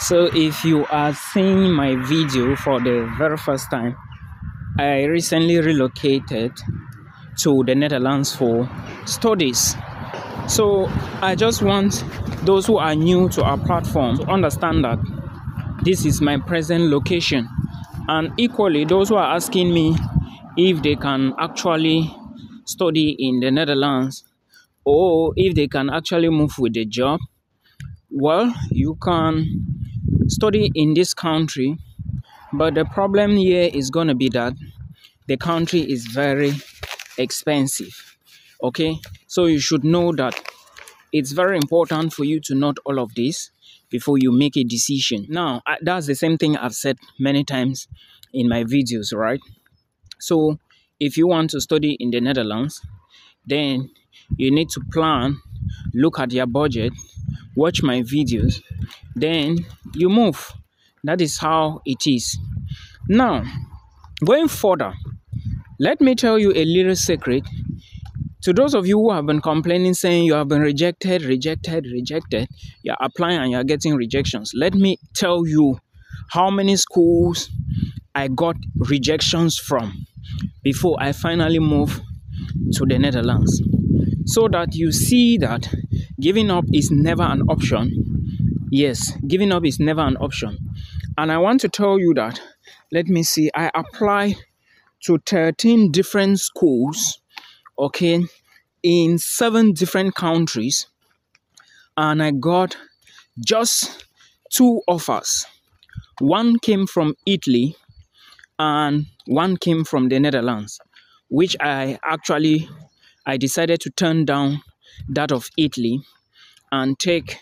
So if you are seeing my video for the very first time, I recently relocated to the Netherlands for studies. So I just want those who are new to our platform to understand that this is my present location, and equally those who are asking me if they can actually study in the Netherlands or if they can actually move with the job. Well, you can study in this country, but the problem here is going to be that the country is very expensive. Okay, so you should know that it's very important for you to note all of this before you make a decision. Now, that's the same thing I've said many times in my videos, right? So if you want to study in the Netherlands, then you need to plan, look at your budget, watch my videos, then you move. That is how it is. Now, going further, let me tell you a little secret. To those of you who have been complaining, saying you have been rejected, you're applying and you're getting rejections. Let me tell you how many schools I got rejections from before I finally moved to the Netherlands. So that you see that giving up is never an option. Yes, giving up is never an option. And I want to tell you that, let me see, I applied to 13 different schools, okay, in 7 different countries, and I got just 2 offers. One came from Italy and one came from the Netherlands, which I decided to turn down that of Italy and take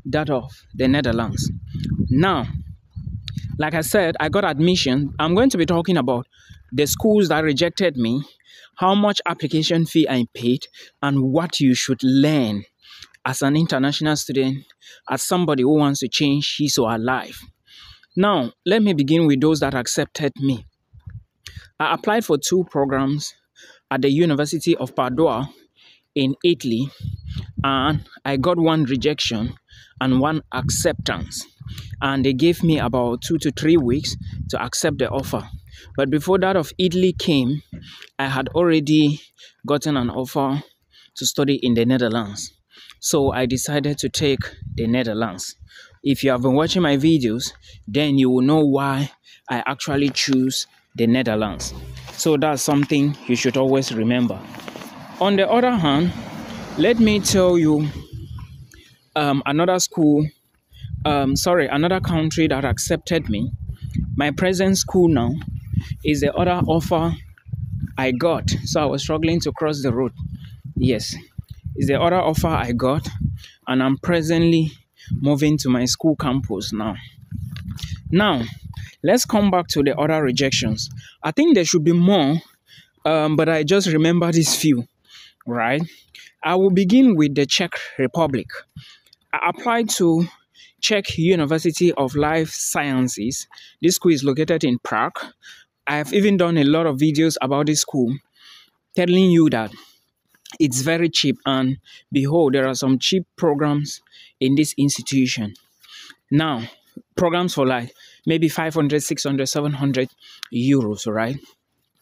that of the Netherlands. Now, like I said, I got admission. I'm going to be talking about the schools that rejected me, how much application fee I paid, and what you should learn as an international student, as somebody who wants to change his or her life. Now, let me begin with those that accepted me. I applied for 2 programs at the University of Padua in Italy, and I got 1 rejection and 1 acceptance. And they gave me about 2 to 3 weeks to accept the offer. But before that of Italy came, I had already gotten an offer to study in the Netherlands. So I decided to take the Netherlands. If you have been watching my videos, then you will know why I actually choose the Netherlands. So that's something you should always remember. On the other hand, let me tell you another country that accepted me. My present school now is the other offer I got. So I was struggling to cross the road. Yes, it's the other offer I got, and I'm presently moving to my school campus now. Now, let's come back to the other rejections. I think there should be more, but I just remember these few, right? I will begin with the Czech Republic. I applied to Czech University of Life Sciences. This school is located in Prague. I have even done a lot of videos about this school, telling you that it's very cheap, and behold, there are some cheap programs in this institution. Now, programs for like maybe 500, 600, 700 euros, right?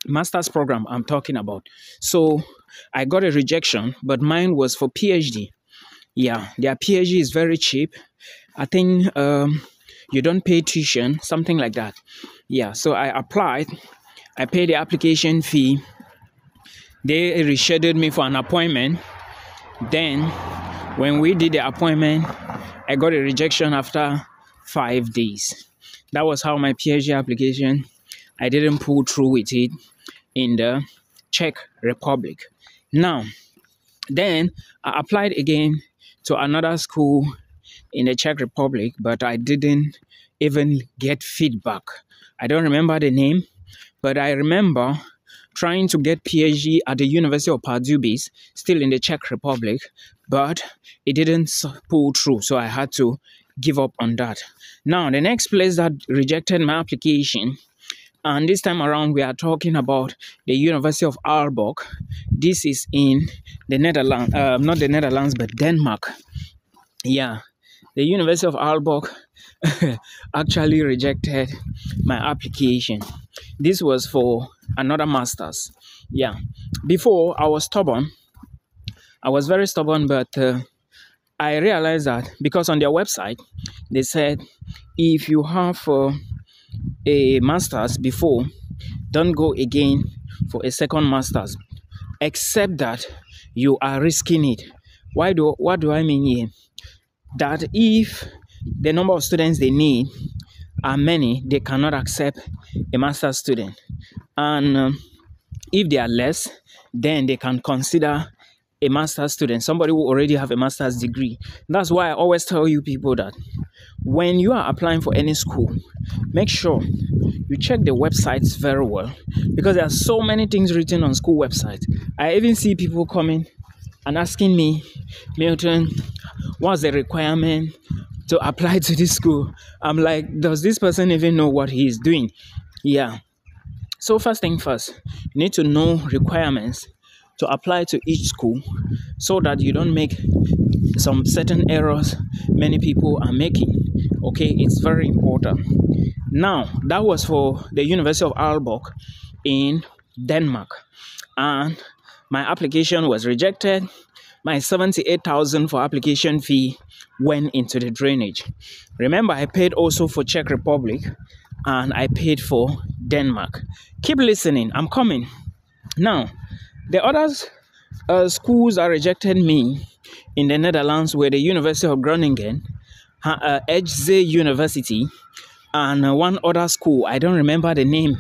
Master's program I'm talking about. So I got a rejection, but mine was for PhD. Yeah, their PhD is very cheap. I think you don't pay tuition, something like that. Yeah, so I applied. I paid the application fee. They rescheduled me for an appointment. Then, when we did the appointment, I got a rejection after 5 days. That was how my PhD application, I didn't pull through with it in the Czech Republic. Now, then I applied again to another school in the Czech Republic, but I didn't even get feedback. I don't remember the name, but I remember trying to get PhD at the University of Padua, still in the Czech Republic, but it didn't pull through, so I had to give up on that. Now, the next place that rejected my application, and this time around we are talking about the University of Aalborg. This is in the Netherlands, not the Netherlands, but Denmark. Yeah, the University of Aalborg actually rejected my application. This was for another master's. Yeah. Before, I was stubborn. I was very stubborn, but I realized that because on their website, they said, if you have a master's before, don't go again for a second master's, except that you are risking it. What do I mean here? That if the number of students they need are many, they cannot accept a master's student. And if they are less, then they can consider a master's student, somebody who already have a master's degree. That's why I always tell you people that when you are applying for any school, make sure you check the websites very well, because there are so many things written on school websites. I even see people coming and asking me, Milton, what's the requirement to apply to this school? I'm like, does this person even know what he is doing? Yeah. So first thing first, you need to know requirements to apply to each school so that you don't make some certain errors many people are making. Okay, it's very important. Now, that was for the University of Aalborg in Denmark, and my application was rejected. My 78,000 for application fee went into the drainage. Remember, I paid also for Czech Republic and I paid for Denmark. Keep listening, I'm coming. Now, the others schools that rejected me in the Netherlands were the University of Groningen, HZ University, and one other school. I don't remember the name.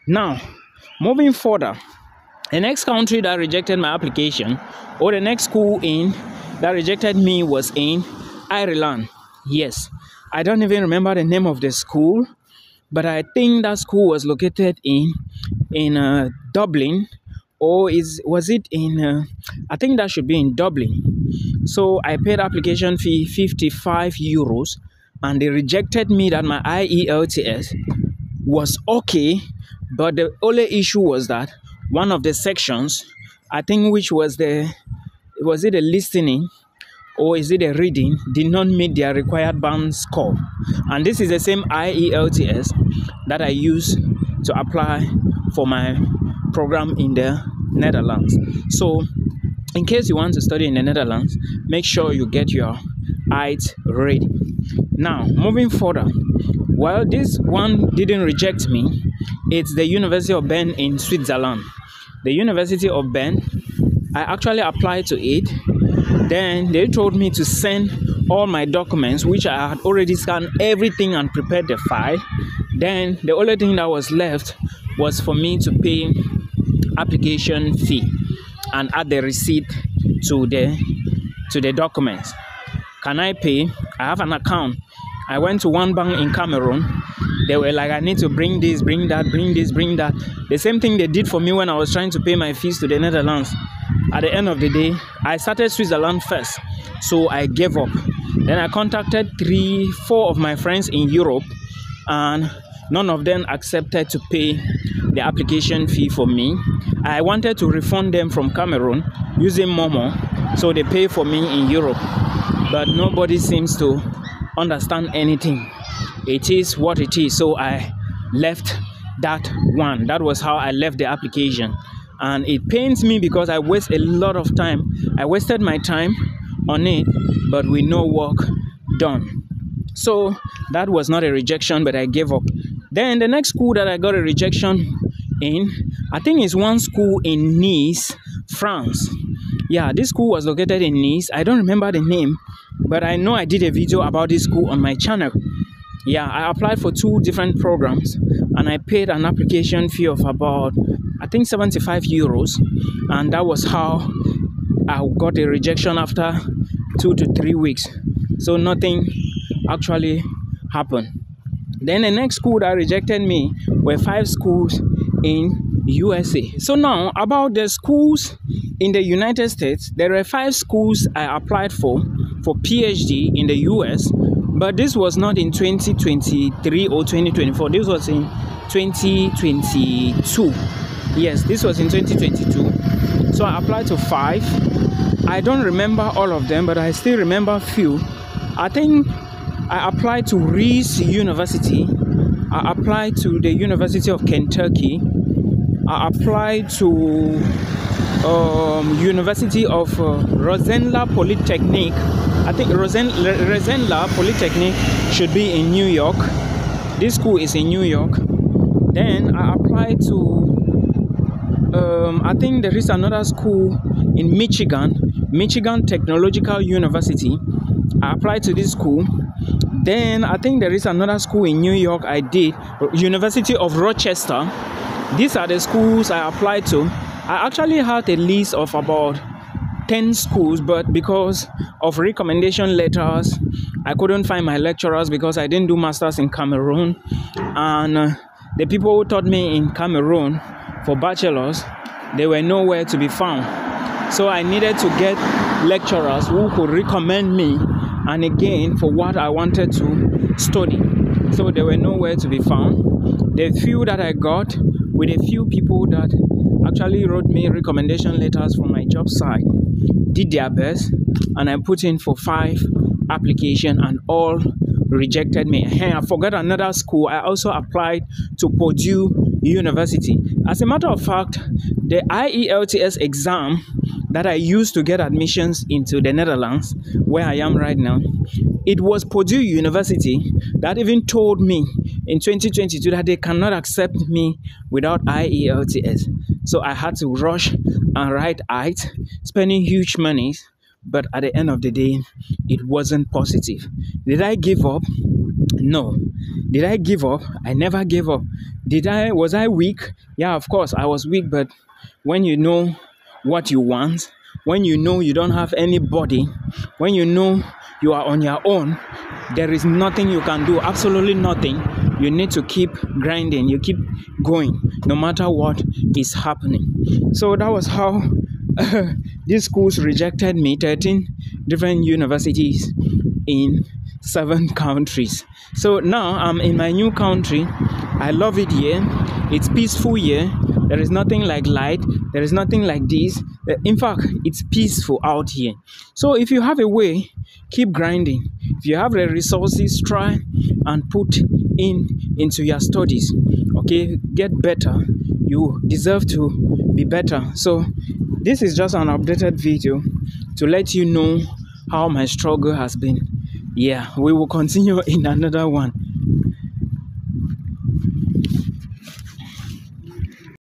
Now, moving further, the next country that rejected my application, or the next school that rejected me, was in Ireland. Yes, I don't even remember the name of the school, but I think that school was located in Dublin. Or was it in, I think that should be in Dublin. So I paid application fee 55 euros, and they rejected me that my IELTS was okay, but the only issue was that one of the sections, I think which was it a listening or is it a reading, did not meet their required band score. And this is the same IELTS that I use to apply for my program in the Netherlands. So in case you want to study in the Netherlands, make sure you get your IELTS ready. Now, moving further, well, this one didn't reject me. It's the University of Bern in Switzerland. The University of Bern, I actually applied to it. Then they told me to send all my documents, which I had already scanned everything and prepared the file. Then the only thing that was left was for me to pay application fee and add the receipt to the documents. Can I pay? I have an account. I went to one bank in Cameroon. They were like, I need to bring this, bring that, bring this, bring that. The same thing they did for me when I was trying to pay my fees to the Netherlands. At the end of the day, I started Switzerland first, so I gave up. Then I contacted 3-4 of my friends in Europe, and none of them accepted to pay the application fee for me. I wanted to refund them from Cameroon using Momo, so they pay for me in Europe. But nobody seems to understand anything. It is what it is. So I left that one. That was how I left the application. And it pains me because I waste a lot of time. I wasted my time on it, but with no work done. So that was not a rejection, but I gave up. Then the next school that I got a rejection in, I think is one school in Nice, France. Yeah, this school was located in Nice. I don't remember the name, but I know I did a video about this school on my channel. Yeah, I applied for 2 different programs and I paid an application fee of about, I think 75 euros. And that was how I got a rejection after 2 to 3 weeks. So nothing actually happened. Then the next school that rejected me were 5 schools in USA. So now about the schools in the United States, there were 5 schools I applied for PhD in the US, but this was not in 2023 or 2024. This was in 2022. Yes, this was in 2022. So I applied to 5. I don't remember all of them, but I still remember a few. I think I applied to Reese University. I applied to the University of Kentucky. I applied to University of Rosenla Polytechnic. I think Rosenla Polytechnic should be in New York. This school is in New York. Then I applied to I think there is another school in Michigan Technological University. I applied to this school. Then I think there is another school in New York I did, University of Rochester. These are the schools I applied to. I actually had a list of about 10 schools, but because of recommendation letters, I couldn't find my lecturers because I didn't do masters in Cameroon. And the people who taught me in Cameroon for bachelors, they were nowhere to be found. So I needed to get lecturers who could recommend me and again for what I wanted to study. So they were nowhere to be found. The few that I got with a few people that actually wrote me recommendation letters from my job site did their best, and I put in for 5 applications and all rejected me. I forgot another school. I also applied to Purdue University. As a matter of fact, the IELTS exam that I used to get admissions into the Netherlands, where I am right now, it was Purdue University that even told me in 2022 that they cannot accept me without IELTS. So I had to rush and write IT, spending huge money. But at the end of the day, it wasn't positive. Did I give up? No. Did I give up? I never gave up. Was I weak? Yeah, of course, I was weak. But when you know what you want, when you know you don't have anybody, when you know you are on your own, there is nothing you can do, absolutely nothing. You need to keep grinding, you keep going, no matter what is happening. So that was how these schools rejected me, 13 different universities in 7 countries. So now I'm in my new country. I love it here. It's peaceful here. There is nothing like light. There is nothing like this. In fact, it's peaceful out here. So if you have a way, keep grinding. If you have the resources, try and put into your studies. Okay, get better. You deserve to be better. So this is just an updated video to let you know how my struggle has been. Yeah, we will continue in another one.